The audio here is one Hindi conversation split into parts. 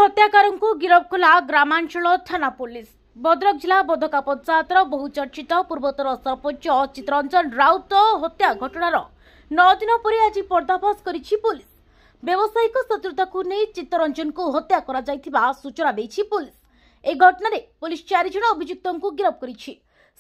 हत्याकार को गिरफ कला ग्रामांचल थाना पुलिस। भद्रक जिला बदका पंचायत बहुचर्चित पूर्वोत्तर सरपंच चितरंजन राउत हत्या घटनार 9 दिन पर आज पर्दाफाश करिछि पुलिस। व्यावसायिक शत्रुता को नहीं चितरंजन को हत्या करा जायथिबा सूचना देछि पुलिस। ए घटना रे पुलिस 4 जन अभियुक्त को गिरफ करिछि।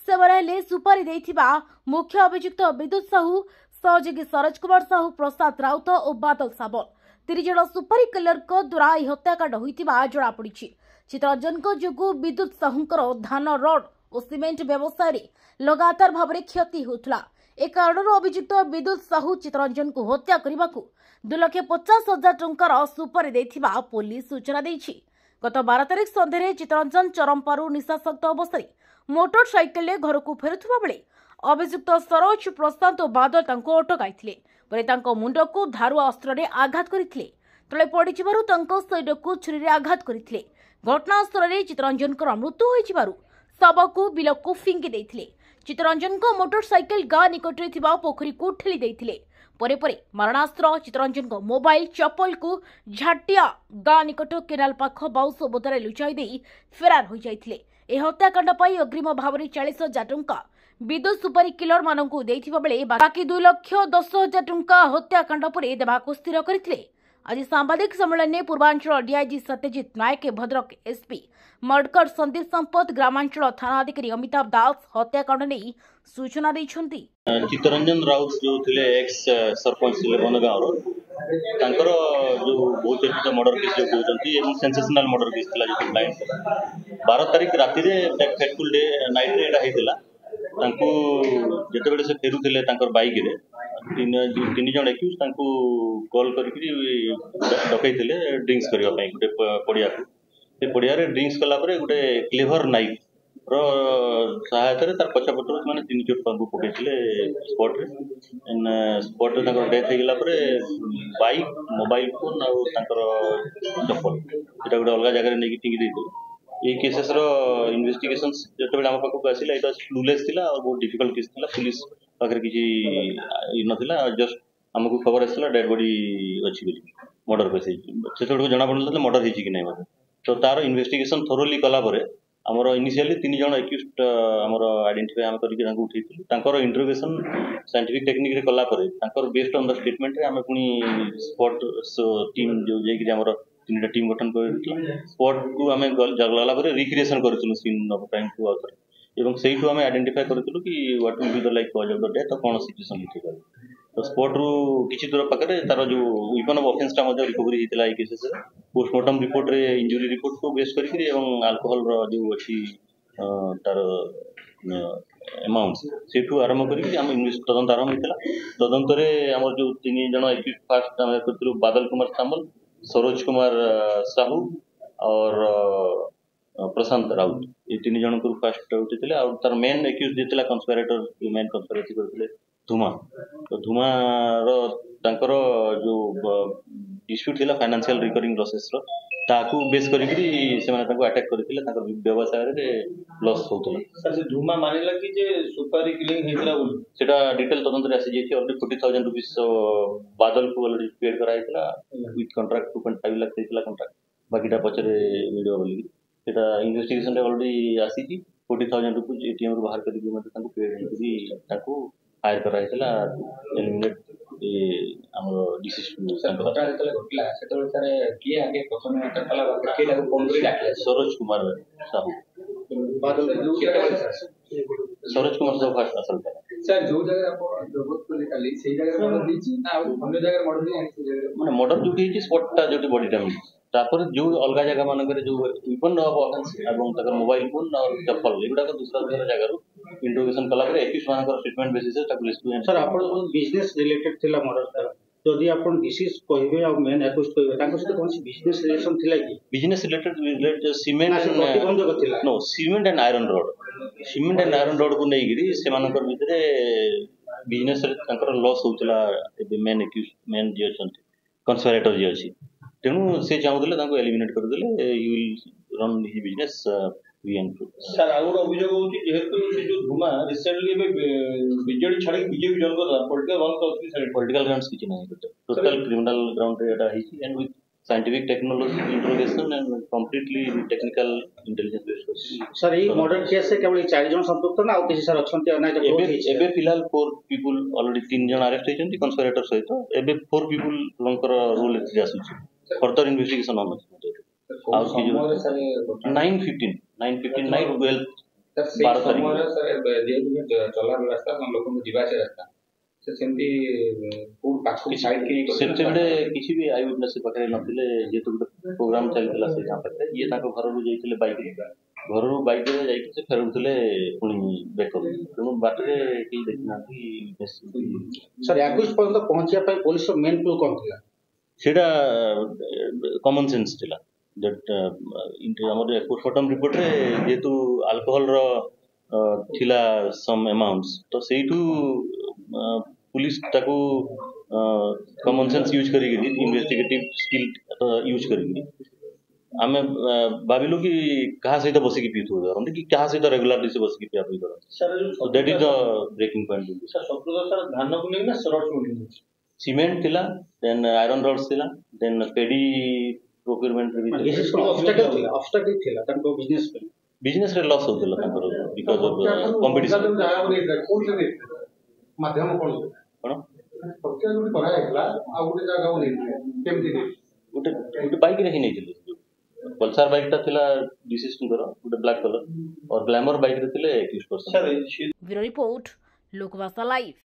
सेवराइले सुपारी देथिबा मुख्य अभियुक्त विद्युत साहू, सहयोगी सरोज कुमार साहू, प्रसाद राउत और बादल साबल 3 जन सुपारी किलर को द्वारा हत्याकांड होइतिबा जणा पड़िछि। चितरंजन को जोगु विद्युत साहूंकर धान रड और सीमेंट व्यवसाय रे लगातार भाव में क्षति होउतला। ए कारण अभियुक्त विद्युत साहू चितरंजन को हत्या करने को 2,50,000 टंकार सुपारी देथिबा पुलिस सूचना देछि। गत 12 तारिख संध्यारे चितरंजन चरमपारू निशासक्त अवस्था मोटरसाइकेल घर को फेरुवा बेले अभियुक्त सरोज, प्रशांत और बादल तांको अटकाइथिले। परे तांको मुंड को धारुआ अस्त्र रे आघात करिथिले। तले पड़िथिबारु तांको शरीर को छुरी रे आघात करिथिले। घटनास्थल रे चितरंजन को मृत्यु होइथिबारु शव को बिल को फिंगी देथिले। चितरंजन को मोटरसाइकेल गाँ निकट रे थिबा पोखरी को ठेली देथिले। परे परे मारणास्त्र चितरंजन को मोबाइल, चप्पल को झाटिया गाँ निकट केनाल पाख बाउस बोतरे लुचाई देई फेरार हो जाइथिले। ए हत्याकांड पाई अग्रिम भाव में 40,000 टंका विद्युत सुपारी किलर मानकु देथिबा बेले बाकी 2,10,000 टंका हत्याकांड पर देबाको स्थिर करथिले। आज सांबादिक सम्मेलन में पूर्वांचल डीआईजी सत्यजित नायक, भद्रक एसपी मडकट संदीप संपत, ग्रामांचल थाना अधिकारी अमिताभ दास हत्याकांड नहीं सूचना दैछंती। चितरंजन राउत जो थिले एक्स सरपंच थिले बनगाँव तांकर जो बहुत चर्चित मर्डर केस जो कहउचंती एवं सेंसेशनल मर्डर केस थिला जो लाइन 12 तारिख राति रे फैक्टफुल डे नाइट रे एटा हेतिला। तांको जेते बेले से फेरुथिले तांकर बाइक रे तीन जन एक्यूज तांको कॉल करके डकैथिले ड्रिंक्स करबा पई गुटे पड़िया को। से पड़िया रे ड्रिंक्स कला परे गुटे क्लेवर नाइफ रो सहायता रे तार पछपटर माने 3 चोट पांगु पकेथिले स्पॉट रे। इन स्पॉट रे तांकर डेथ हेगला परे बाइक, मोबाइल फोन और तांकर चप्पल एटा गुटे अलगा जगह रे नेकी टिंगी देथिले। ये केसेस रो इन्वेस्टिगेशन जते बेला हम पाखु आसिला एटा क्लूलेस थिला और बहुत डिफिकल्ट केस थिला। पुलिस पाखरे किछि नथिला, जस्ट हमकु खबर आसिला डेड बॉडी अछि बोली मर्डर केस से थोड़ा जना पड़ला मर्डर हिची कि नै मते। तो तार इन्वेस्टिगेशन थोरोली कला परे हमर इनिशियली 3 जन एक्यूज्ड हमर आइडेंटिफाई हम करके तांको उठैथिलु। तांकर इंटरोगेशन साइंटिफिक टेक्निक रे कला परे तांकर बेस्ड ऑन द स्टेटमेंट रे हम पुनी स्पॉट टीम जो जे कि हमर 3टा टीम गठन कर स्पॉट को आम गला पर रिक्रिएशन करूँ सीन ऑफ क्राइम को आउथरे एवं सेठू आम आइडेंटिफाई करूँ कि what will be the like cause of the death और कौन सिचुएशन होती है। तो स्पॉट रु किछि दूर पाखे तार जो वेपन ऑफ ऑफेंस टा रिकवरी होता है केसेस पोस्टमार्टम रिपोर्ट रे इंजुरी रिपोर्ट को बेस करके एवं अल्कोहल रो जो अच्छी तार अमाउंट सेठू आरंभ करके आम तदंत आरंभ होता। तदंत आम जो 3 जन एक्यूज फास्ट आम कर बादल कुमार सामल, सरोज कुमार साहू और प्रशांत राउत ये 3 जन को फास्ट उठे और तार मेन एक्यूज देला कंस्पिरेटर मेन कंस्पिरेसी करथिले धुमा। तो धुमा रो तांकर जो डिस्प्यूट थिला फाइनेंशियल रिकरिंग लॉसेस रो ताकू बेस करिकरी से माने ताकू अटैक करथिले तांकर व्यवसाय रे लॉस होतला। सर से धुमा मानिला कि जे सुपारी किलिंग हेतला बोल सेटा डिटेल तदंत रे आसी जेथि ऑलरेडी 40,000 रुपीस बादल को ऑलरेडी पेड कराइतला विथ कॉन्ट्रैक्ट 2.5 लाख देइतला कॉन्ट्रैक्ट बाकीटा पछरे वीडियो बोली सेटा इन्वेस्टिगेशन रे ऑलरेडी आसी कि 40,000 रुपीस एटीएम रो बाहर करके मते ताकू पेड हेकरी ताकू हायर कराइतला एलिमिनेट ए हमरो डिसीजन घटना जेतले घटला सेतले सारे किए आगे प्रथम अटक कला के लागू कोमरी डाकले सरोज कुमार साहू बादल सरोज कुमार साहू फास्ट असल सर जो जगह आप जरूरत को निकाली सही जगह मर्डर दीची ना अन्य जगह मर्डर दी आनी जगह माने मर्डर जोटी हि स्पॉट ता जोटी बॉडी डैमेज तापर जो अलगा जगह मानकर जो वेपन ऑफ ऑफेंस एवं तकर मोबाइल फोन और चप्पल एगुडा को दूसरा जगह रो इंट्रोगेशन कला करे एक्यूज मानकर स्टेटमेंट बेसिस से ताकू रेस्क्यू। सर आपण बिजनेस रिलेटेड थिला मर्डर सर जदि आपण डिसीज कहबे और मेन एक्यूज कहबे ताको से कोन बिजनेस रिलेशन थिला कि बिजनेस रिलेटेड सीमेंट प्रतिबंधक थिला no cement and iron rod cement and iron rod को नै गिरी से मानकर भितरे बिजनेस रे तांकर लॉस होतला मेन एक्यूज मेन जे छथि कंस्पिरेटर जे अछि तेनु से चाहुदले तांको एलिमिनेट कर देले you will run his business sir आउर अभियोग होती जेहेतु से जो धुमा रिसेंटली बीजेडी छाड़ी बीजेपी जन को पॉलिटिकल ग्राउंड पॉलिटिकल ग्राउंड्स किछि नै टोटल क्रिमिनल ग्राउंड रे एटा हिछि and with scientific technology interrogation and completely technical intelligence based question. Sir ये मर्डर केस से केवल 4 जन संपृक्त ना और किसी सर अछंती और ना जो एबे फिलहाल 4 people already 3 जन अरेस्ट होइछन्ती conspirator सहित एबे 4 people लंकर रोल एथि आसुछि फर्दर इन्वेस्टिगेशन ऑन आउट की 9:15 नाइट 12 12 तारीख चलार रास्ता लोक जीवा से रास्ता से सेमती पूर पाखु साइड के सेतेबेले किछि भी आई विटनेस पकड़े नथिले जेतु प्रोग्राम चलतला से जहां पर ये ताको घर रो जइथिले बाइक रे जाई के फेरुथिले पुनी बैकअप तेनु बाटरे की देखना कि सर 21 पर्यंत पहुंचिया पय पुलिस रो मेन क्लू कोन थिला सेटा कॉमन सेंस थिला दैट हमर 21 फोटम रिपोर्ट रे जेतु अल्कोहल रो थिला सम अमाउंट्स तो सेइटू पुलिस ताको कॉमन सेंस यूज करी इन्वेस्टिगेटिव स्किल यूज करी आमे भाबिलु कि कहा सहित बसी की पीथु दरन कि कहा सहित रेगुलरली से बसी की पिया पी दरन so that is the breaking point sir शत्रुता सर धान को नहीं ना सरट को नहीं सीमेंट थिला देन आयरन रॉड्स थिला देन पेडी प्रोक्योरमेंट रे दिस इज ऑब्स्टेकल थिला तनको बिजनेस रे लॉस होतला तंकर बिकॉज़ ऑफ कंपटीशन माध्यम कोन कोन पक्का गुडी करा एकला आ गुडी जागा को नहीं केमती गोटे बाइक रे ही नहीं थिले पल्सर बाइक ता थिला डिसिस कर गोटे ब्लैक कलर और ग्लैमर बाइक रे थिले 21% सर ब्यूरो रिपोर्ट लोकवार्ता लाइव।